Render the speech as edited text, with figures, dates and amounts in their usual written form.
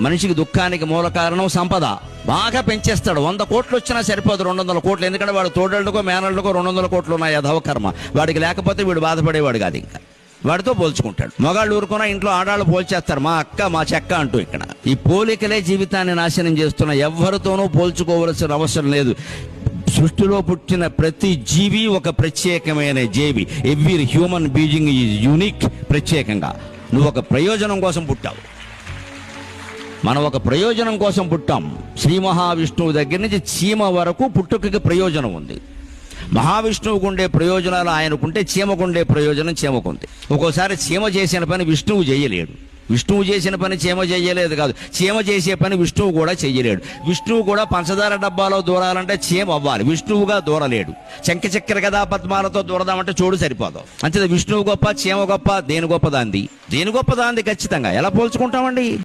మనిషికి దుఃఖానికి మూల కారణం సంపద. బాగా పెంచేస్తాడు, 100 కోట్లు వచ్చినా సరిపోదు 200 కోట్లు. ఎందుకంటే వాడు తోడళ్ళకో మేనళ్ళకో 200 కోట్లు ఉన్నాయి, అధవ కర్మ. వాడికి లేకపోతే వీడు బాధపడేవాడు కాదు, ఇంకా వాడితో పోల్చుకుంటాడు. మగాళ్ళు ఊరుకున్న ఇంట్లో ఆడాళ్ళు పోల్చేస్తారు, మా అక్క మా చెక్క అంటూ. ఇక్కడ ఈ పోలికలే జీవితాన్ని నాశనం చేస్తున్న. ఎవరితోనూ పోల్చుకోవలసిన అవసరం లేదు. సృష్టిలో పుట్టిన ప్రతి జీవి ఒక ప్రత్యేకమైన జీవి. Every human being is unique. ప్రత్యేకంగా నువ్వు ఒక ప్రయోజనం కోసం పుట్టావు, మనం ఒక ప్రయోజనం కోసం పుట్టాం. శ్రీ మహావిష్ణువు దగ్గర నుంచి చీమ వరకు పుట్టుకకి ప్రయోజనం ఉంది. మహావిష్ణువుకు ఉండే ప్రయోజనాలు ఆయనకుంటే చీమకుండే ప్రయోజనం చీమకుంది. ఒక్కోసారి చీమ చేసిన పని విష్ణువు చేయలేడు, విష్ణువు చేసిన పని చీమ చేయలేదు కాదు, చీమ చేసే పని విష్ణువు కూడా చెయ్యలేడు. విష్ణువు కూడా పంచదార డబ్బాలో దూరాలంటే చీమ అవ్వాలి, విష్ణువుగా దూరలేడు. శంఖ చక్ర గదా పద్మాలతో దూరదామంటే చూడు సరిపోదు. అంతే విష్ణువు గొప్ప చీమ గొప్ప, దేని గొప్పదాంది ఖచ్చితంగా ఎలా పోల్చుకుంటామండి?